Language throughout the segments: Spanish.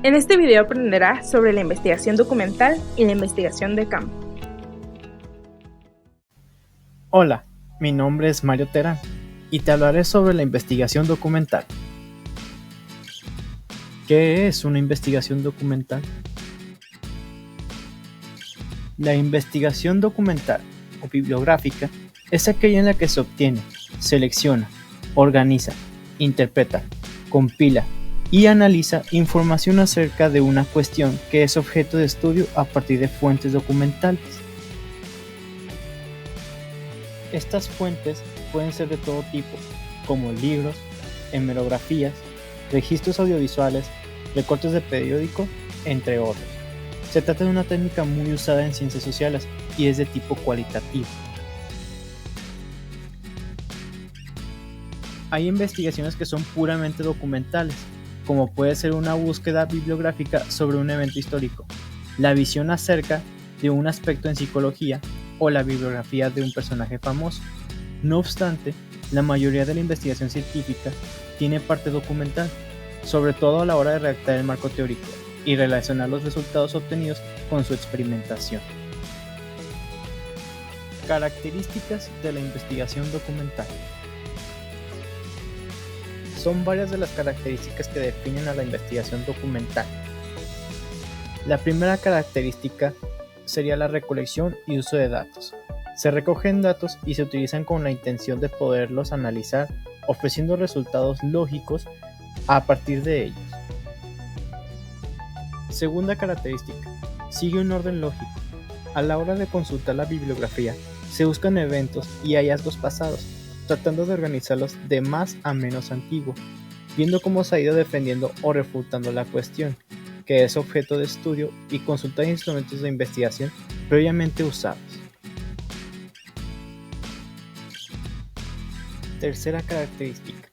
En este video aprenderás sobre la investigación documental y la investigación de campo. Hola, mi nombre es Mario Terán y te hablaré sobre la investigación documental. ¿Qué es una investigación documental? La investigación documental o bibliográfica es aquella en la que se obtiene, selecciona, organiza, interpreta, compila y analiza información acerca de una cuestión que es objeto de estudio a partir de fuentes documentales. Estas fuentes pueden ser de todo tipo, como libros, hemerografías, registros audiovisuales, recortes de periódico, entre otros. Se trata de una técnica muy usada en ciencias sociales y es de tipo cualitativo. Hay investigaciones que son puramente documentales, como puede ser una búsqueda bibliográfica sobre un evento histórico, la visión acerca de un aspecto en psicología o la bibliografía de un personaje famoso. No obstante, la mayoría de la investigación científica tiene parte documental, sobre todo a la hora de redactar el marco teórico y relacionar los resultados obtenidos con su experimentación. Características de la investigación documental. Son varias de las características que definen a la investigación documental. La primera característica sería la recolección y uso de datos. Se recogen datos y se utilizan con la intención de poderlos analizar, ofreciendo resultados lógicos a partir de ellos. Segunda característica, sigue un orden lógico. A la hora de consultar la bibliografía, se buscan eventos y hallazgos pasados, tratando de organizarlos de más a menos antiguo, viendo cómo se ha ido defendiendo o refutando la cuestión, que es objeto de estudio, y consultar instrumentos de investigación previamente usados. Tercera característica,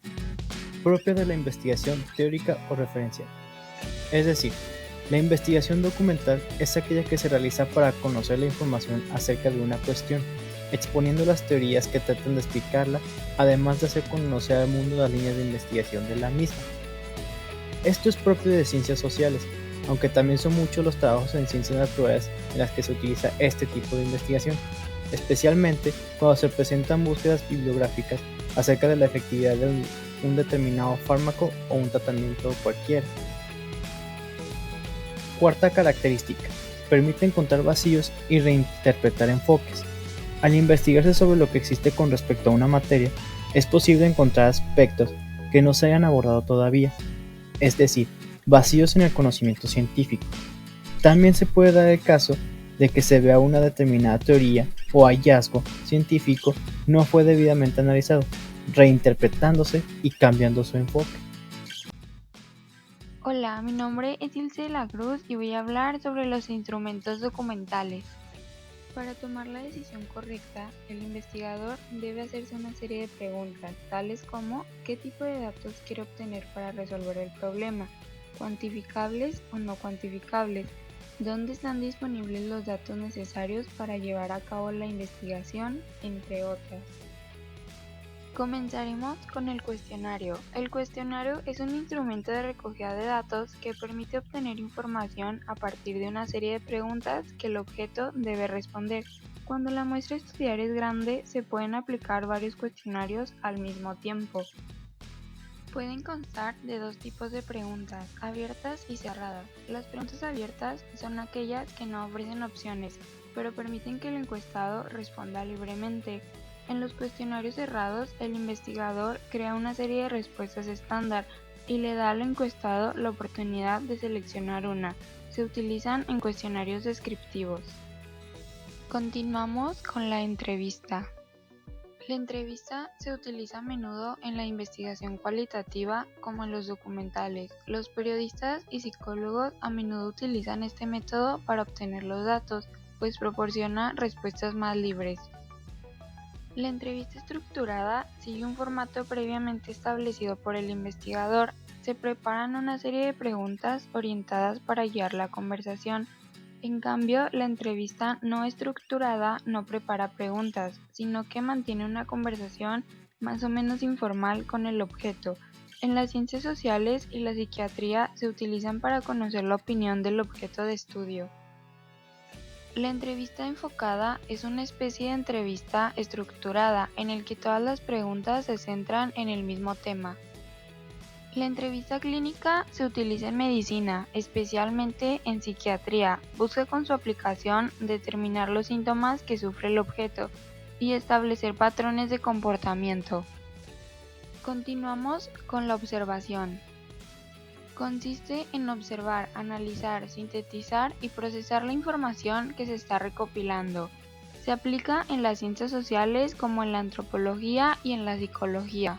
propia de la investigación teórica o referencial. Es decir, la investigación documental es aquella que se realiza para conocer la información acerca de una cuestión, exponiendo las teorías que tratan de explicarla, además de hacer conocer al mundo las líneas de investigación de la misma. Esto es propio de ciencias sociales, aunque también son muchos los trabajos en ciencias naturales en las que se utiliza este tipo de investigación, especialmente cuando se presentan búsquedas bibliográficas acerca de la efectividad de un determinado fármaco o un tratamiento cualquiera. Cuarta característica, permite encontrar vacíos y reinterpretar enfoques. Al investigarse sobre lo que existe con respecto a una materia, es posible encontrar aspectos que no se hayan abordado todavía, es decir, vacíos en el conocimiento científico. También se puede dar el caso de que se vea una determinada teoría o hallazgo científico no fue debidamente analizado, reinterpretándose y cambiando su enfoque. Hola, mi nombre es Ilse de la Cruz y voy a hablar sobre los instrumentos documentales. Para tomar la decisión correcta, el investigador debe hacerse una serie de preguntas, tales como ¿qué tipo de datos quiere obtener para resolver el problema? ¿Cuantificables o no cuantificables? ¿Dónde están disponibles los datos necesarios para llevar a cabo la investigación? Entre otras. Comenzaremos con el cuestionario. El cuestionario es un instrumento de recogida de datos que permite obtener información a partir de una serie de preguntas que el objeto debe responder. Cuando la muestra a estudiar es grande, se pueden aplicar varios cuestionarios al mismo tiempo. Pueden constar de dos tipos de preguntas, abiertas y cerradas. Las preguntas abiertas son aquellas que no ofrecen opciones, pero permiten que el encuestado responda libremente. En los cuestionarios cerrados, el investigador crea una serie de respuestas estándar y le da al encuestado la oportunidad de seleccionar una. Se utilizan en cuestionarios descriptivos. Continuamos con la entrevista. La entrevista se utiliza a menudo en la investigación cualitativa como en los documentales. Los periodistas y psicólogos a menudo utilizan este método para obtener los datos, pues proporciona respuestas más libres. La entrevista estructurada sigue un formato previamente establecido por el investigador. Se preparan una serie de preguntas orientadas para guiar la conversación. En cambio, la entrevista no estructurada no prepara preguntas, sino que mantiene una conversación más o menos informal con el objeto. En las ciencias sociales y la psiquiatría se utilizan para conocer la opinión del objeto de estudio. La entrevista enfocada es una especie de entrevista estructurada en el que todas las preguntas se centran en el mismo tema. La entrevista clínica se utiliza en medicina, especialmente en psiquiatría. Busca con su aplicación determinar los síntomas que sufre el objeto y establecer patrones de comportamiento. Continuamos con la observación. Consiste en observar, analizar, sintetizar y procesar la información que se está recopilando. Se aplica en las ciencias sociales como en la antropología y en la psicología.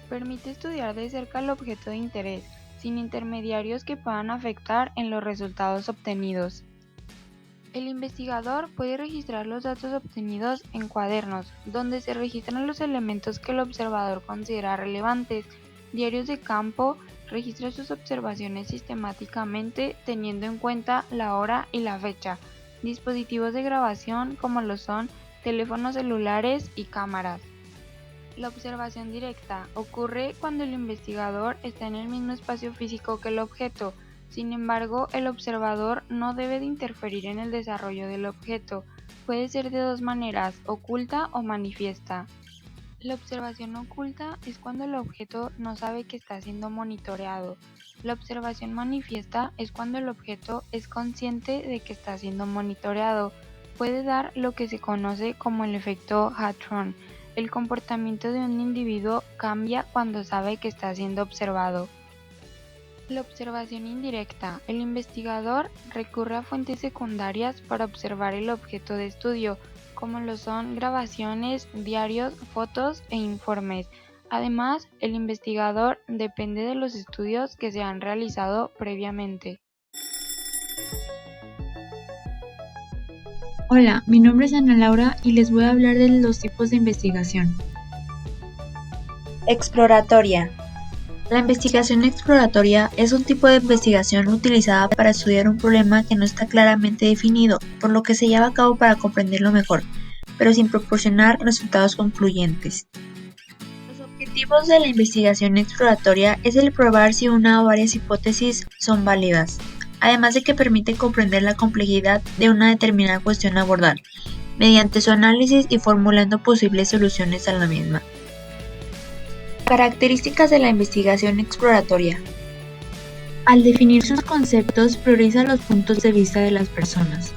Permite estudiar de cerca el objeto de interés, sin intermediarios que puedan afectar en los resultados obtenidos. El investigador puede registrar los datos obtenidos en cuadernos, donde se registran los elementos que el observador considera relevantes. Diarios de campo registra sus observaciones sistemáticamente teniendo en cuenta la hora y la fecha. Dispositivos de grabación como lo son teléfonos celulares y cámaras. La observación directa ocurre cuando el investigador está en el mismo espacio físico que el objeto. Sin embargo, el observador no debe de interferir en el desarrollo del objeto. Puede ser de dos maneras, oculta o manifiesta. La observación oculta es cuando el objeto no sabe que está siendo monitoreado. La observación manifiesta es cuando el objeto es consciente de que está siendo monitoreado. Puede dar lo que se conoce como el efecto Hartron. El comportamiento de un individuo cambia cuando sabe que está siendo observado. La observación indirecta. El investigador recurre a fuentes secundarias para observar el objeto de estudio, como lo son grabaciones, diarios, fotos e informes. Además, el investigador depende de los estudios que se han realizado previamente. Hola, mi nombre es Ana Laura y les voy a hablar de los tipos de investigación. Exploratoria. La investigación exploratoria es un tipo de investigación utilizada para estudiar un problema que no está claramente definido, por lo que se lleva a cabo para comprenderlo mejor, pero sin proporcionar resultados concluyentes. Los objetivos de la investigación exploratoria es el probar si una o varias hipótesis son válidas, además de que permite comprender la complejidad de una determinada cuestión a abordar, mediante su análisis y formulando posibles soluciones a la misma. Características de la investigación exploratoria. Al definir sus conceptos, prioriza los puntos de vista de las personas.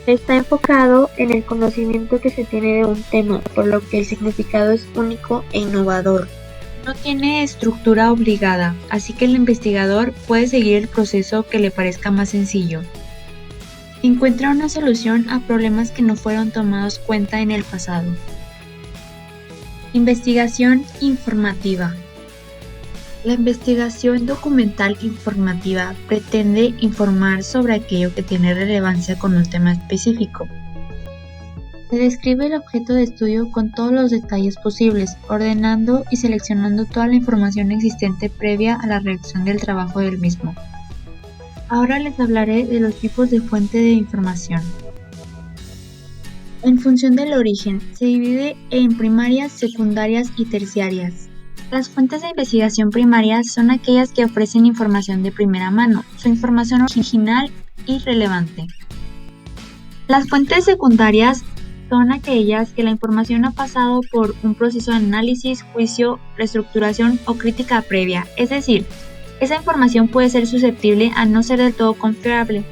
Está enfocado en el conocimiento que se tiene de un tema, por lo que el significado es único e innovador. No tiene estructura obligada, así que el investigador puede seguir el proceso que le parezca más sencillo. Encuentra una solución a problemas que no fueron tomados en cuenta en el pasado. Investigación informativa. La investigación documental informativa pretende informar sobre aquello que tiene relevancia con un tema específico. Se describe el objeto de estudio con todos los detalles posibles, ordenando y seleccionando toda la información existente previa a la redacción del trabajo del mismo. Ahora les hablaré de los tipos de fuente de información. En función del origen, se divide en primarias, secundarias y terciarias. Las fuentes de investigación primarias son aquellas que ofrecen información de primera mano, su información original y relevante. Las fuentes secundarias son aquellas que la información ha pasado por un proceso de análisis, juicio, reestructuración o crítica previa, es decir, esa información puede ser susceptible a no ser del todo confiable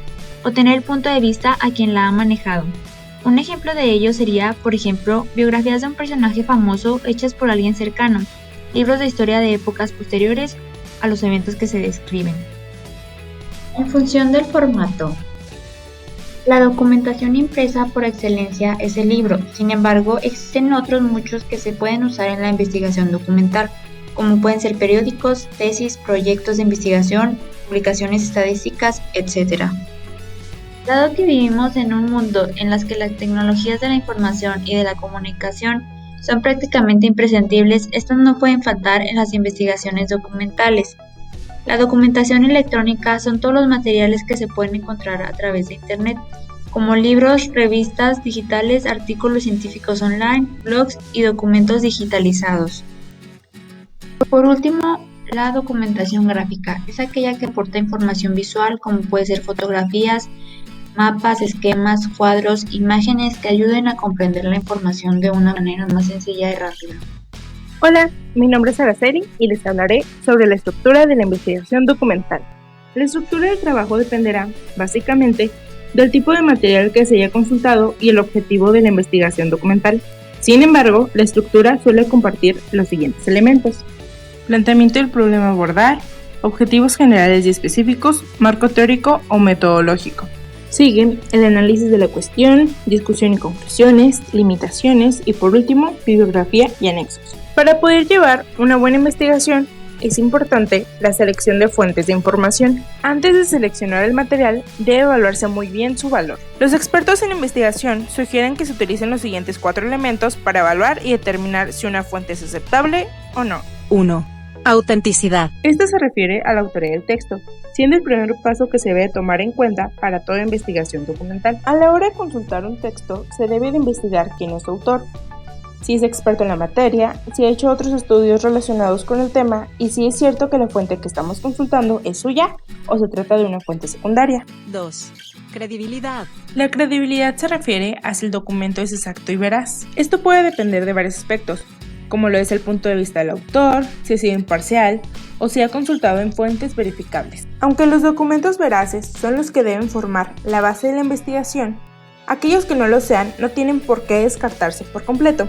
o tener el punto de vista a quien la ha manejado. Un ejemplo de ello sería, por ejemplo, biografías de un personaje famoso hechas por alguien cercano, libros de historia de épocas posteriores a los eventos que se describen. En función del formato. La documentación impresa por excelencia es el libro, sin embargo, existen otros muchos que se pueden usar en la investigación documental, como pueden ser periódicos, tesis, proyectos de investigación, publicaciones estadísticas, etc. Dado que vivimos en un mundo en el que las tecnologías de la información y de la comunicación son prácticamente imprescindibles, estos no pueden faltar en las investigaciones documentales. La documentación electrónica son todos los materiales que se pueden encontrar a través de Internet, como libros, revistas digitales, artículos científicos online, blogs y documentos digitalizados. Por último, la documentación gráfica es aquella que aporta información visual como puede ser fotografías, mapas, esquemas, cuadros, imágenes que ayuden a comprender la información de una manera más sencilla y rápida. Hola, mi nombre es Araceli y les hablaré sobre la estructura de la investigación documental. La estructura del trabajo dependerá, básicamente, del tipo de material que se haya consultado y el objetivo de la investigación documental. Sin embargo, la estructura suele compartir los siguientes elementos: planteamiento del problema a abordar, objetivos generales y específicos, marco teórico o metodológico. Siguen el análisis de la cuestión, discusión y conclusiones, limitaciones y por último, bibliografía y anexos. Para poder llevar una buena investigación, es importante la selección de fuentes de información. Antes de seleccionar el material, debe evaluarse muy bien su valor. Los expertos en investigación sugieren que se utilicen los siguientes 4 elementos para evaluar y determinar si una fuente es aceptable o no. 1. Autenticidad. Esto se refiere a la autoría del texto, siendo el primer paso que se debe tomar en cuenta para toda investigación documental. A la hora de consultar un texto, se debe de investigar quién es su autor, si es experto en la materia, si ha hecho otros estudios relacionados con el tema y si es cierto que la fuente que estamos consultando es suya o se trata de una fuente secundaria. 2. Credibilidad. La credibilidad se refiere a si el documento es exacto y veraz. Esto puede depender de varios aspectos, como lo es el punto de vista del autor, si ha sido imparcial o si ha consultado en fuentes verificables. Aunque los documentos veraces son los que deben formar la base de la investigación, aquellos que no lo sean no tienen por qué descartarse por completo,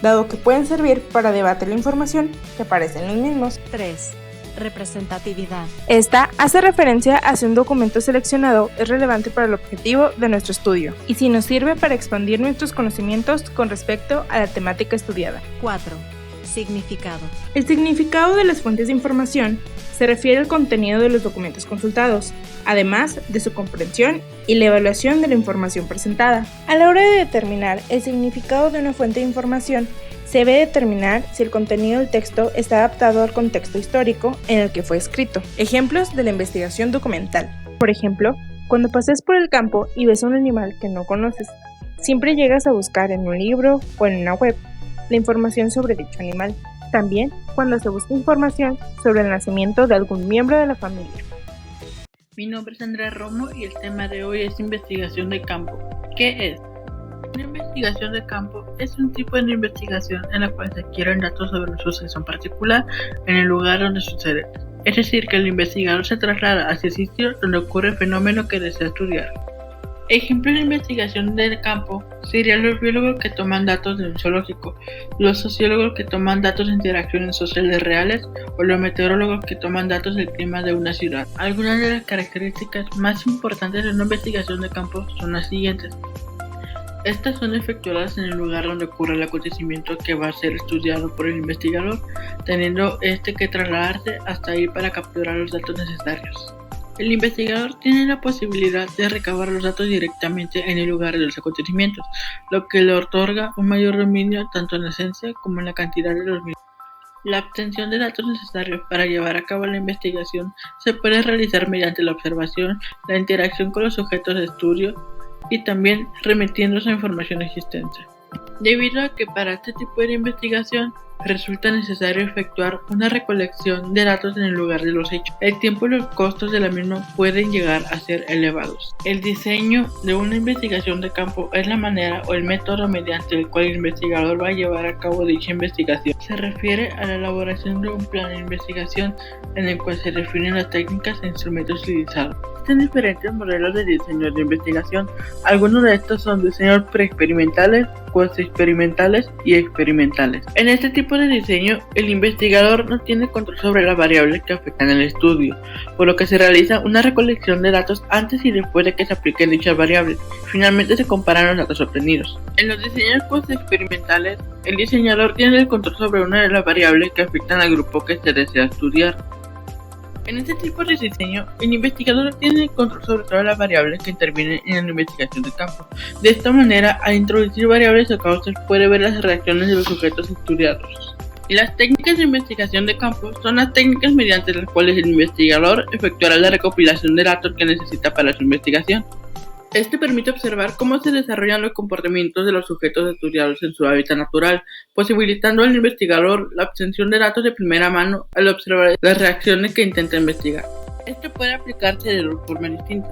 dado que pueden servir para debatir la información que aparece en los mismos. 3. Representatividad. Esta hace referencia a si un documento seleccionado es relevante para el objetivo de nuestro estudio y si nos sirve para expandir nuestros conocimientos con respecto a la temática estudiada. 4. Significado. El significado de las fuentes de información se refiere al contenido de los documentos consultados, además de su comprensión y la evaluación de la información presentada. A la hora de determinar el significado de una fuente de información, se debe determinar si el contenido del texto está adaptado al contexto histórico en el que fue escrito. Ejemplos de la investigación documental. Por ejemplo, cuando pases por el campo y ves a un animal que no conoces, siempre llegas a buscar en un libro o en una web la información sobre dicho animal. También cuando se busca información sobre el nacimiento de algún miembro de la familia. Mi nombre es Andrea Romo y el tema de hoy es investigación de campo. ¿Qué es? Una investigación de campo es un tipo de investigación en la cual se adquieren datos sobre un suceso en particular en el lugar donde sucede. Es decir, que el investigador se traslada hacia el sitio donde ocurre el fenómeno que desea estudiar. Ejemplos de investigación de campo serían los biólogos que toman datos de un zoológico, los sociólogos que toman datos de interacciones sociales reales o los meteorólogos que toman datos del clima de una ciudad. Algunas de las características más importantes de una investigación de campo son las siguientes. Estas son efectuadas en el lugar donde ocurre el acontecimiento que va a ser estudiado por el investigador, teniendo que trasladarse hasta ahí para capturar los datos necesarios. El investigador tiene la posibilidad de recabar los datos directamente en el lugar de los acontecimientos, lo que le otorga un mayor dominio tanto en la esencia como en la cantidad de los mismos. La obtención de datos necesarios para llevar a cabo la investigación se puede realizar mediante la observación, la interacción con los sujetos de estudio y también remitiéndose a información existente. Debido a que para este tipo de investigación resulta necesario efectuar una recolección de datos en el lugar de los hechos. El tiempo y los costos de la misma pueden llegar a ser elevados. El diseño de una investigación de campo es la manera o el método mediante el cual el investigador va a llevar a cabo dicha investigación. Se refiere a la elaboración de un plan de investigación en el cual se definen las técnicas e instrumentos utilizados. Existen diferentes modelos de diseño de investigación. Algunos de estos son diseños preexperimentales, postexperimentales y experimentales. En este tipo de diseño, el investigador no tiene control sobre las variables que afectan el estudio, por lo que se realiza una recolección de datos antes y después de que se apliquen dichas variables. Finalmente se comparan los datos obtenidos. En los diseños postexperimentales, el diseñador tiene el control sobre una de las variables que afectan al grupo que se desea estudiar. En este tipo de diseño, el investigador tiene el control sobre todas las variables que intervienen en la investigación de campo. De esta manera, al introducir variables o causas, puede ver las reacciones de los sujetos estudiados. Las técnicas de investigación de campo son las técnicas mediante las cuales el investigador efectuará la recopilación de datos que necesita para su investigación. Este permite observar cómo se desarrollan los comportamientos de los sujetos estudiados en su hábitat natural, posibilitando al investigador la obtención de datos de primera mano al observar las reacciones que intenta investigar. Esto puede aplicarse de dos formas distintas.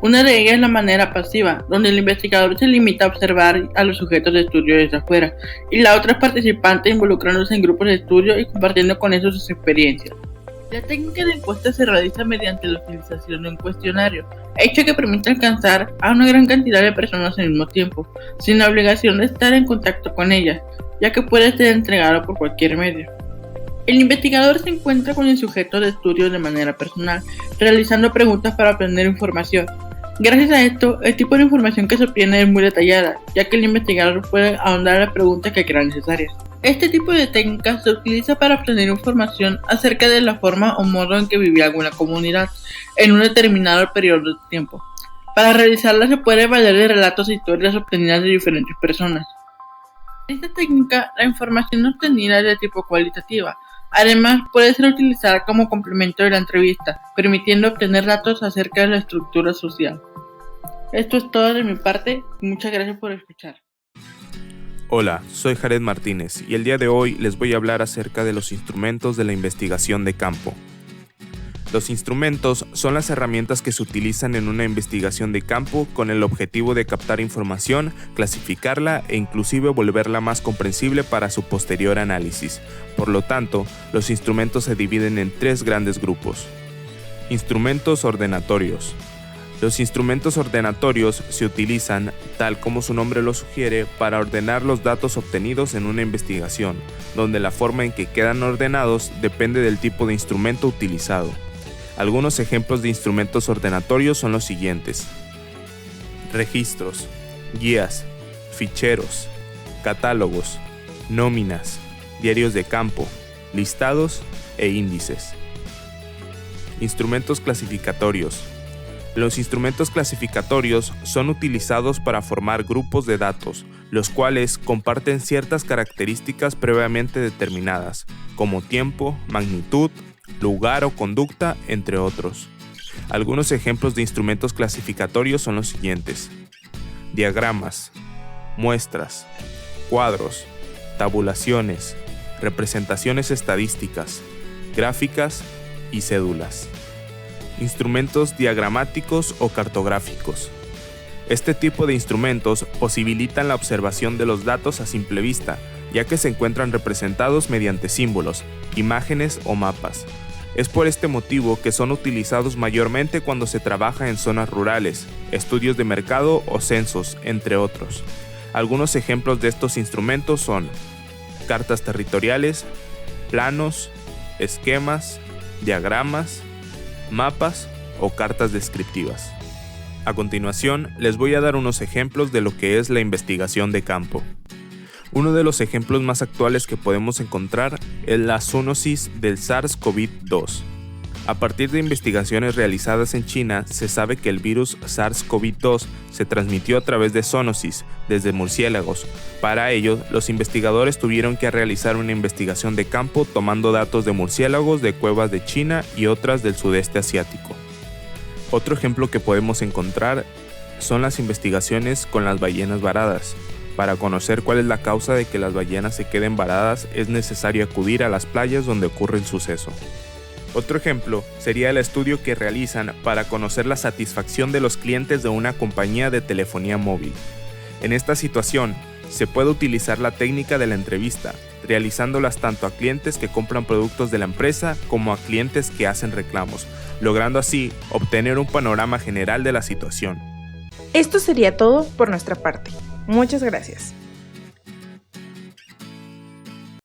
Una de ellas es la manera pasiva, donde el investigador se limita a observar a los sujetos de estudio desde afuera, y la otra es participante involucrándose en grupos de estudio y compartiendo con ellos sus experiencias. La técnica de encuesta se realiza mediante la utilización de un cuestionario, hecho que permite alcanzar a una gran cantidad de personas al mismo tiempo, sin la obligación de estar en contacto con ellas, ya que puede ser entregado por cualquier medio. El investigador se encuentra con el sujeto de estudio de manera personal, realizando preguntas para obtener información. Gracias a esto, el tipo de información que se obtiene es muy detallada, ya que el investigador puede ahondar las preguntas que crean necesarias. Este tipo de técnica se utiliza para obtener información acerca de la forma o modo en que vivía alguna comunidad en un determinado periodo de tiempo. Para realizarla se puede valer de relatos e historias obtenidas de diferentes personas. En esta técnica, la información obtenida es de tipo cualitativa. Además, puede ser utilizada como complemento de la entrevista, permitiendo obtener datos acerca de la estructura social. Esto es todo de mi parte y muchas gracias por escuchar. Hola, soy Jared Martínez y el día de hoy les voy a hablar acerca de los instrumentos de la investigación de campo. Los instrumentos son las herramientas que se utilizan en una investigación de campo con el objetivo de captar información, clasificarla e inclusive volverla más comprensible para su posterior análisis. Por lo tanto, los instrumentos se dividen en tres grandes grupos. Instrumentos ordenatorios. Los instrumentos ordenatorios se utilizan, tal como su nombre lo sugiere, para ordenar los datos obtenidos en una investigación, donde la forma en que quedan ordenados depende del tipo de instrumento utilizado. Algunos ejemplos de instrumentos ordenatorios son los siguientes: registros, guías, ficheros, catálogos, nóminas, diarios de campo, listados e índices. Instrumentos clasificatorios. Los instrumentos clasificatorios son utilizados para formar grupos de datos, los cuales comparten ciertas características previamente determinadas, como tiempo, magnitud, lugar o conducta, entre otros. Algunos ejemplos de instrumentos clasificatorios son los siguientes: diagramas, muestras, cuadros, tabulaciones, representaciones estadísticas, gráficas y cédulas. Instrumentos diagramáticos o cartográficos. Este tipo de instrumentos posibilitan la observación de los datos a simple vista, ya que se encuentran representados mediante símbolos, imágenes o mapas. Es por este motivo que son utilizados mayormente cuando se trabaja en zonas rurales, estudios de mercado o censos, entre otros. Algunos ejemplos de estos instrumentos son cartas territoriales, planos, esquemas, diagramas, mapas o cartas descriptivas. A continuación, les voy a dar unos ejemplos de lo que es la investigación de campo. Uno de los ejemplos más actuales que podemos encontrar es la zoonosis del SARS-CoV-2. A partir de investigaciones realizadas en China, se sabe que el virus SARS-CoV-2 se transmitió a través de zoonosis, desde murciélagos. Para ello, los investigadores tuvieron que realizar una investigación de campo tomando datos de murciélagos de cuevas de China y otras del sudeste asiático. Otro ejemplo que podemos encontrar son las investigaciones con las ballenas varadas. Para conocer cuál es la causa de que las ballenas se queden varadas, es necesario acudir a las playas donde ocurre el suceso. Otro ejemplo sería el estudio que realizan para conocer la satisfacción de los clientes de una compañía de telefonía móvil. En esta situación, se puede utilizar la técnica de la entrevista, realizándolas tanto a clientes que compran productos de la empresa como a clientes que hacen reclamos, logrando así obtener un panorama general de la situación. Esto sería todo por nuestra parte. Muchas gracias.